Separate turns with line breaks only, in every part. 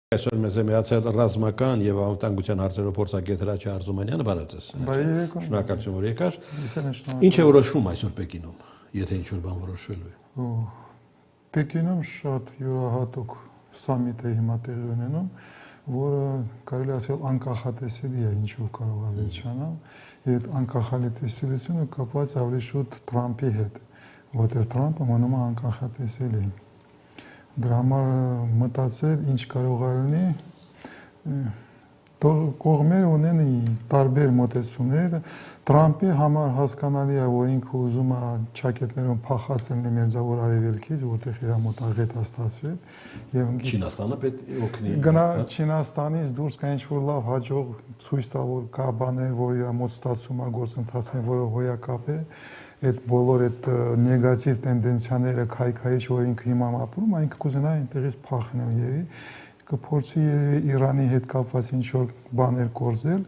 Այսօր մեզ է միացել ռազմական եւ անվտանգության հարցերով փորձագետ Հրաչյա Արզումանյանը, բարև ձեզ։ Շնորհակալություն, որ եկար։ Ինչ է որոշվում այսօր Պեկինում, եթե ինչ-որ բան որոշվելու է։
Պեկինում շատ յուրահատուկ սամիտ է հիմա տեղի ունենում, որը կարելի ասել անկախատեսելի է, ինչ-որ կարող է վերջանալ, եւ այդ անկախատեսությունը կապված ավելի շուտ Թրամփի հետ, որտեղ Թրամփը մնում է անկախատեսելի։ Դրա համար մտածել ինչ կարող է լինի, կողմեր ունեն տարբեր մոտեցումներ, Թրամփի համար հասկանալի է, որ ինքը ուզում է ճակետներում փախած լինի Մերձավոր Արևելքից, որտեղ իր մոտ աղետ է ստացվել, եւ
Չինաստանը պետք է օգնի։
Գնա Չինաստանից դուրս կա ինչ-որ լավ հաջող ցույց տա, որ կա բաներ, որ իր մոտ ստացում է գործընթացին, որը հոյակապ է, այդ բոլոր այդ նեգատիվ տենդենցիաները քայքայիչ, որ ինքը հիմա ապրում, այնքը կուզենա այնտեղից փախնել երևի, կփորձի Իրանի հետ կապված ինչ-որ բաներ կորզել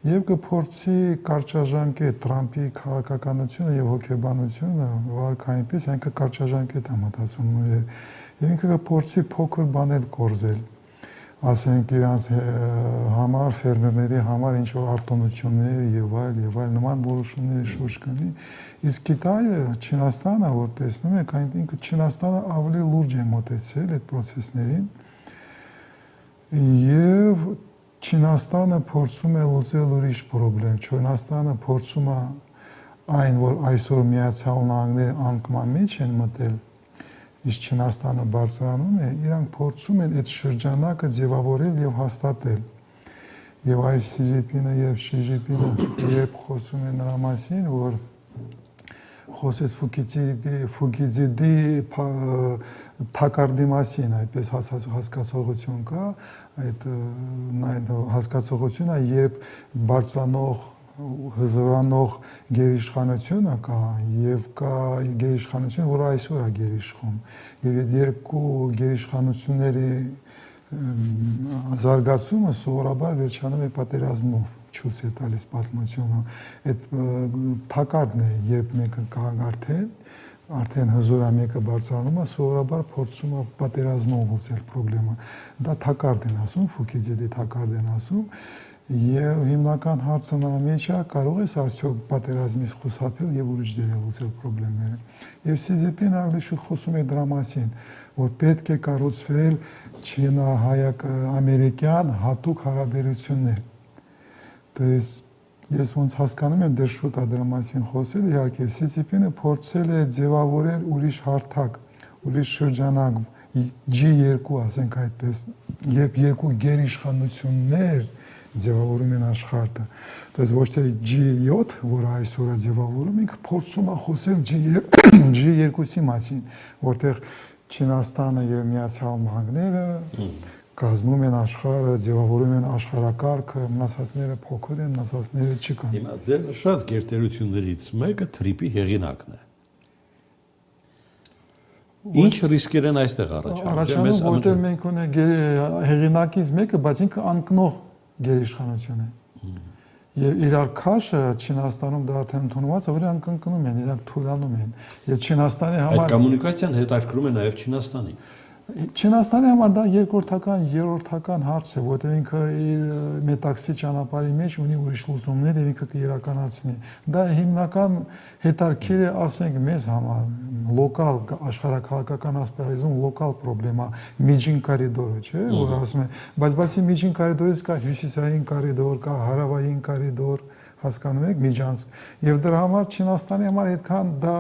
եւ կփորձի կարճաժամկետ Թրամփի քաղաքականությունը եւ հոգեբանությունը վարկայինպես այնքը կարճաժամկետ է մտածում եւ ինքը կփորձի փոքր բաներ կորզել, ասենք իրանց համար ֆերմերների համար ինչ-որ արտոնություններ եւ այլ նման որոշումների շուրջ կլինի, իսկ Կիտայը, Չինաստանը, որ տեսնում եք, ինքը Չինաստանը ավելի լուրջ է մոտեցել այդ process-ներին եւ Չինաստանը փորձում է լուծել ուրիշ խնդրեմ, Չինաստանը փորձում է այն, որ այսօր Միացյալ Նահանգները անկման մեջ են մտել, իսկ Չինաստանը բարձրանում է, իրանք փորձում են այդ շրջանակը ձևավորել եւ հաստատել։ Եվ այս Սի Ջինպինը եւ Շի Ջինպինը երբ խոսում են նրա մասին, որ խոսեց Ֆուկիդիդի թակարդի մասին, այդպես հասկացողություն կա, այդ հասկացողությունը, երբ բարձրանող հզորանող գերիշխանությունը կա եւ կա գերիշխանություն, որը այսօր է գերիշխում, եւ այդ երկու գերիշխանությունների զարգացումը սովորաբար վերջանում է պատերազմով, ցույց է տալիս պատմությունը, այդ թակարդն է, երբ մեկը կա արդեն հզորա մեկը բարձրանում է, սովորաբար փորձում է պատերազմով լուծել խնդրեմը, դա թակարդ են ասում, Ֆուկիդիդի թակարդ են ասում, եւ հիմնական հարցը նրա մեջ է, կարող ես արդյոք պատերազմից խուսափել եւ ուրիշ դեր լուծել խնդիրները։ Եվ Սի Ջինպինը ավելի շուտ խոսում է դրա մասին, որ պետք է կառուցվել չինա-հայ-ամերիկյան հատուկ հարաբերություններ։ То есть ես ոնց հասկանում եմ, դեռ շուտ է դրա մասին խոսել, իհարկե Սի Ջինպինը փորձել է ձևավորել ուրիշ հարթակ, ուրիշ շրջանակ G2, ասենք այդպես, երբ երկու գերիշխանություններ ձևավորում են աշխարհը։ То есть ոչ թե G7, որը այսօր է ձևավորում, ինքը փորձում է խոսել G2-ի մասին, որտեղ Չինաստանը եւ Միացյալ Նահանգները կազմում են աշխարհը, ձևավորում են աշխարհակարգը, մնացածները փոքր են, մնացածները չկան։
Հիմա ձեր նշած գերտերություններից մեկը Թրիպի հեղինակն է։ Ինչ ռիսկեր են այստեղ
առաջանում, որտեղ մենք ունենք հեղինակից մեկը, բայց ինքը անկնող գերիշխանություն է։ Եվ իրար քաշը Չինաստանում դա արդեն ընդունված է, որ իրանք կնկնում են, իրանք թույլանում են։ Եվ Չինաստանի համար
այդ կոմունիկացիան հետաքրքրում է նաև Չինաստանին։
Չինաստանի համար դա երկրորդական, երրորդական հարց է, որտեղ ինքը իր մետաքսի ճանապարհի մեջ ունի ուրիշ լուծումներ եւ ինքը կիրականացնի։ Դա հիմնական հետաքրքիր է, ասենք, մեզ համար, լոկալ աշխարհակահաղական ասպարեզում լոկալ խնդրեմա, միջին կորիդորը, չէ՞, որ ասում են, բայց բացի միջին կորիդորից կա հյուսիսային կորիդոր, կա հարավային կորիդոր, հասկանում եք, միջանցք։ Եվ դրա համար Չինաստանի համար այդքան դա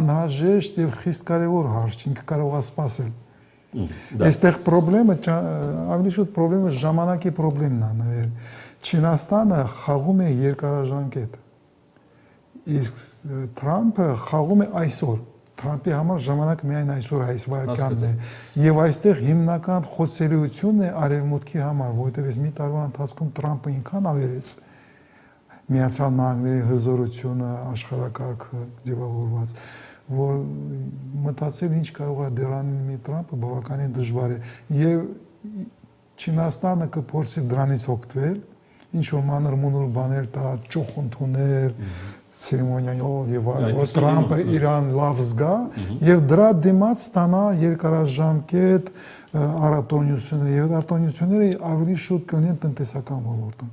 անհրաժեշտ եւ խիստ կարեւոր հարց չէ, ինքը կարող է սպասել։ Այստեղ խնդրեմը ավելի շուտ խնդրեմը ժամանակի խնդրեմն է նվեր։ Չինաստանը խաղում է երկարաժամկետ։ Իսկ Թրամփը խաղում է այսօր։ Թրամփի համար ժամանակը միայն այսօր այս վայրկյանն է։ Եվ այստեղ հիմնական խոցելիությունն է արևմուտքի համար, որովհետև այս մի տարվա ընթացքում Թրամփը ինքան ավերեց Միացյալ Նահանգների հզորությունը, աշխարհակարգը ձևավորված, որ մտածել ինչ կարող է դրանին Թրամփը բավականին դժվար է եւ Չինաստանը կփորձի դրանից օգտվել, ինչ որ մանր մունուր բաներ տա, ճոխ ընդուներ, ցերեմոնիալ եւ այլն, Տրամպը Իրան լավ զգա եւ դրա դիմաց ստանա երկարաժամկետ առատոնյությունը եւ արտոնյությունները ավելի շուտ կլինեն տնտեսական ոլորտում։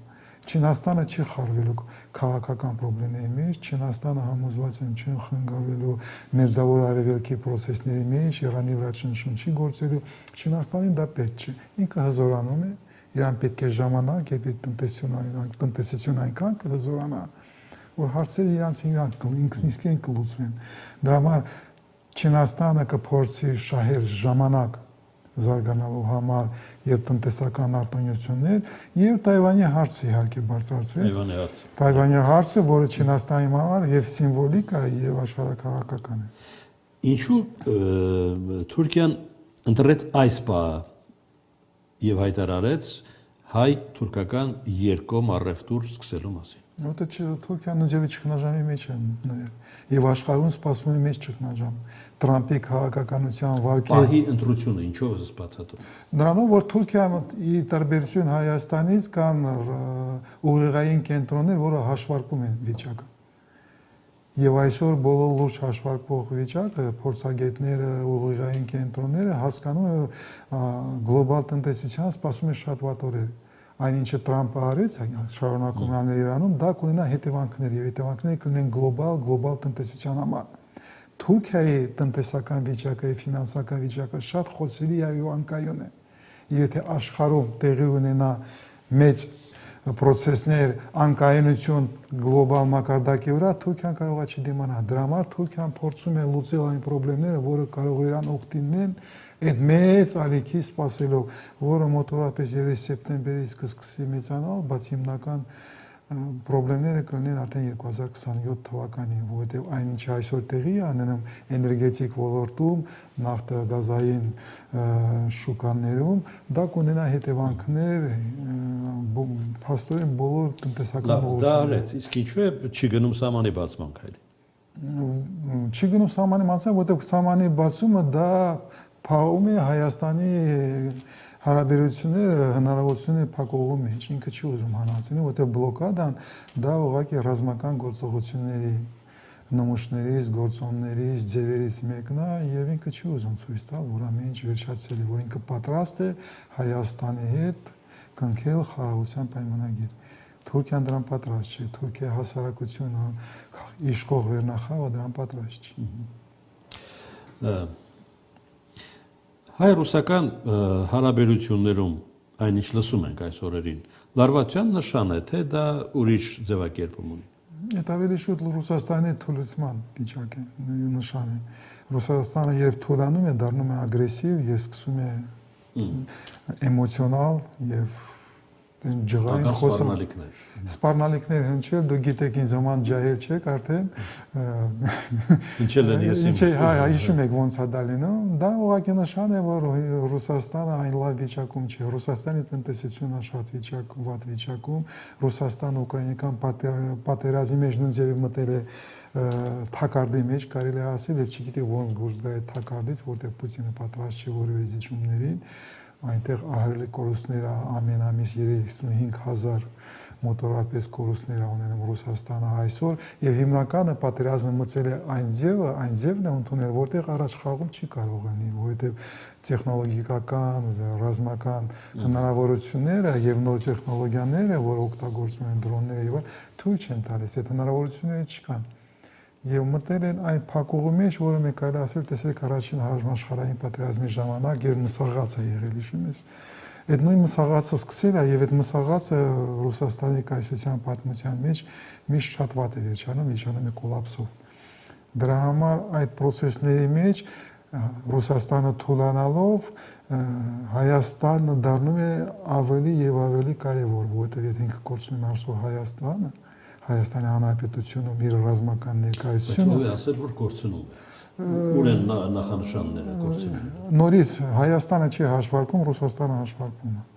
Չինաստանը չի խարվելու քաղաքական խնդիրների մեջ, Չինաստանը համոզված է չի խանգարվելու մերձավոր արևելքի process-ների մեջ, Իրանի վրա ճնշում չի գործելու, Չինաստանին դա պետք չէ։ Ինքը հզորանում է, իրան պետք է ժամանակ, երբ տնտեսությունը այնքան կհզորանա, որ հարցերը ինքնիսկ են կլուծվեն։ Դրա համար Չինաստանը կփորձի շահել ժամանակ զարգանալու համար եւ տնտեսական արտոնյություններ եւ Թայվանի հարցը իհարկե բարձրացվեց։ Թայվանի հարցը, որը Չինաստանի համար եւ սիմվոլիկ է եւ աշխարհակաղակական է։
Ինչու Թուրքիան ընտրեց այս բանը եւ հայտարարեց հայ-թուրքական երկկողմ առևտուր սկսելու մասին։
Որտե Թուրքիան նույնիսկ ճգնաժամի մեջ է եւ աշխարհում սպասվում է մեծ ճգնաժամ։ Տրամպի քաղաքականության վարկի
Պահի ընտրությունը ինչով է բացատրում։
Նրանով որ Թուրքիան ի տարբերություն Հայաստանից կան ուղեղային կենտրոններ, որը հաշվարկում են վիճակը։ Եվ այսօր բոլոր լուրջ հաշվարկող վիճակը փորձագետները, ուղեղային կենտրոնները հասկանում են գլոբալ տնտեսության սպասում է շատ վատ օրեր։ Այնինչը Տրամպը արեց շարունակում անել Իրանում, դա կունենա հետևանքներ եւ հետևանքները կլինեն գլոբալ տնտեսության համար։ Թուրքիայի տնտեսական վիճակը եւ ֆինանսական վիճակը շատ խոցելի եւ անկայուն է։ Եթե աշխարհում տեղի ունենա մեծ process-ներ, անկայունություն գլոբալ մակարդակի վրա, Թուրքիան կարող է չդիմանալ։ Դրա համար Թուրքիան փորձում է լուծել այն խնդիրները, որը կարող է իրան օգտին այդ մեծ ալիքի սպասելով, որը մոտորապես երես սեպտեմբերից կսկսի մեծանալ, բայց հիմնական խնդիրները կլինեն արդեն 2027 թվականին, որովհետև այնինչ այսօր տեղի է ունենում էներգետիկ ոլորտում, նավթագազային շուկաներում, դա կունենա հետևանքներ փաստորեն բոլոր տնտեսական
ոլորտներում։ Դա արեց, իսկ ինչու է չի գնում սահմանի բացման քայլին։
Չի գնում սահմանի բացման, որովհետև սահմանի բացումը դա փաղում է Հայաստանի հարաբերությունները հնարավորությունները փակողում է, ինքը չի ուզում հանածին, որովհետև բլոկադան դա ուղղակի ռազմական գործողությունների նմուշներից, գործոններից, ձևերից մեկն է եւ ինքը չի ուզում ցույց տալ, որ ամեն ինչ վերջացել է, որ ինքը պատրաստ է Հայաստանի հետ կնքել խաղաղության պայմանագիր։ Թուրքիան դրան պատրաստ չէ, Թուրքիայի հասարակությունը իշխող վերնախավը դրան պատրաստ չէ։
Հայ-ռուսական հարաբերություններում այնինչ լսում ենք այս օրերին, լարվածության նշան է, թե դա ուրիշ ձևակերպում ունի։
Այդ ավելի շուտ Ռուսաստանի թուլացման վիճակ է, նշան է։ Ռուսաստանը երբ թուլանում է, դառնում է ագրեսիվ եւ սկսում է էմոցիոնալ եւ ջղային
խոսանալիքներ։
Սպառնալիքներ հնչել, դու գիտեք ինձ նման ջահել չեք արդեն։
Հնչել են ես իմ։
Հա, հիշում եք ոնց է դա լինում։ Դա ուղղակի նշան է, որ Ռուսաստանը այն լավ վիճակում չէ։ Ռուսաստանի տնտեսությունը շատ վատ վիճակում, Ռուսաստանը ուկրաինական պատերազմի մեջ նույն ձևի մտել է թակարդի մեջ, կարելի է ասել, եւ չգիտի ոնց դուրս գա այդ թակարդից, որտեղ Պուտինը պատրաստ չէ որևէ զիջումներին, այնտեղ ահռելի կորուստները ամեն ամիս 35,000 մոտորապես կորուստներ ունենում Ռուսաստանը այսօր եւ հիմնականը պատերազմը մցել է այն ձևն է ընդունել, որտեղ առաջ խաղում չի կարող լինի, որովհետեւ տեխնոլոգիական, ռազմական հնարավորությունները եւ նոր տեխնոլոգիաները, որ օգտագործում են դրոնները եւ թույլ չեն տալիս, այդ հնարավորությունները չկան։ Եվ մտել են այն փակուղու մեջ, որը մենք կարելի ասել, տեսեք առաջին համաշխարհային պատերազմի ժամանակ երբ մսաղացը եղել, հիշում ես։ Այդ նույն մսաղացը սկսել է եւ այդ մսաղացը Ռուսաստանի կայսրության պատմության մեջ միշտ շատ վատ է վերջանում է կոլապսով։ Դրա համար այդ process-ների մեջ Ռուսաստանը թուլանալով Հայաստանը դառնում է ավելի եւ ավելի կարեւոր, որովհետեւ եթե ինքը կորցնում է այսօր Հայաստանի Հանրապետությունում իր ռազմական ներկայությունը։
Բայց ով է ասել, որ կորցնում է։ Ուր են նախանշանները կորցնում։
Նորից Հայաստանը չի հաշվարկում, Ռուսաստանը հաշվարկում է։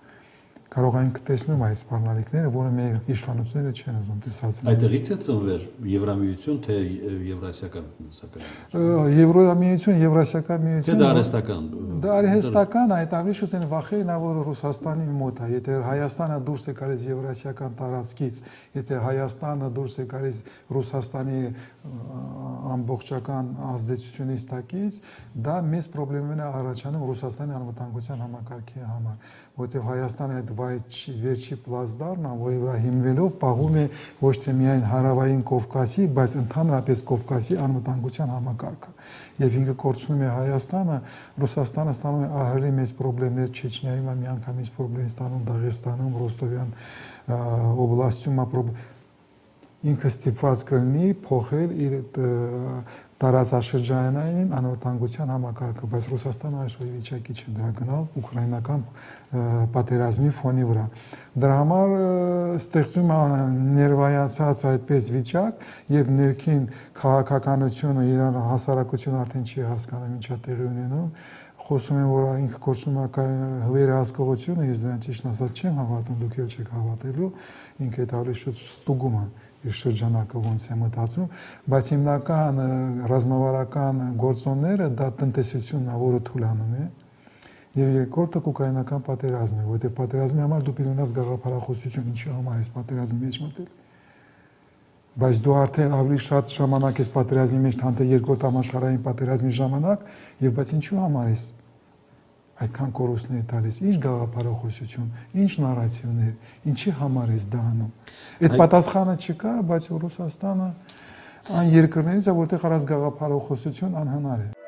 Կարող ենք տեսնում այդ սպառնալիքները, որը մեր իշխանությունները չեն ուզում տեսածել։
Այդտեղից է ծնվել Եվրամիություն, թե Եվրասիական տնտեսական։
Եվրամիություն, Եվրասիական միություն։
Թե դա արհեստական։
Դա արհեստական այդ ավելի շուտ են վախերն որ Ռուսաստանի մոտ է, եթե Հայաստանը դուրս է գալիս եվրասիական տարածքից, եթե Հայաստանը դուրս է գալիս Ռուսաստանի ամբողջական ազդեցությունից տակից, դա մեծ խնդիրներ է առաջանում Ռուսաստանի անվտանգության համակարգի համար, որտեղ Հայաստանը այդ վերջի պլազդարն է, որի վրա հիմնվելով պահում է ոչ թե միայն հարավային Կովկասի, բայց ընդհանրապես Կովկասի անվտանգության համակարգը։ Եվ ինքը կորցնում է Հայաստանը, Ռուսաստանը ստանում է ահռելի մեծ խնդիրներ Չեչնիայում, միանգամից խնդիրներ ստանում Դաղեստանում, Ռոստովյան օբլաստում, ինքը ստիպված կլինի փոխել իր տարածաշրջանային անվտանգության համակարգը, բայց Ռուսաստանը այսօր վիճակի չէ դրա գնալ ուկրաինական պատերազմի ֆոնի վրա։ Դրա համար ստեղծվում է ներվայացած այդպես վիճակ, եւ ներքին քաղաքականությունը, Իրան հասարակությունը արդեն չի հասկանում ինչա տեղի ունենում, խոսում են որ ինքը կոչվում է վերահսկողությունը, ես դրան ճիշտ ասած չեմ հավատում, դուք էլ չեք հավատելու, ինքը դա ավելի շուտ ստուգում է իր շրջանակը ոնց է մտածում, բայց հիմնական ռազմավարական գործոնները դա տնտեսությունն է, որը թուլանում է, եւ երկրորդը ուկրաինական պատերազմն է, որտեղ պատերազմի համար դու պետք ունես գաղափարախոսություն, ինչի համար ես պատերազմի մեջ մտել։ Բայց դու արդեն ավելի շատ ժամանակ ես պատերազմի մեջ, քան թե երկրորդ համաշխարհային պատերազմի ժամանակ, եւ բայց ինչու համար ես այդքան կորուստներ տալիս, ինչ գաղափարախոսություն, ինչ նարատիվներ, ինչի համար ես դա անում։ Այդ պատասխանը չկա, բայց Ռուսաստանը այն երկրներից է, որտեղ առանց գաղափարախոսություն անհնար է։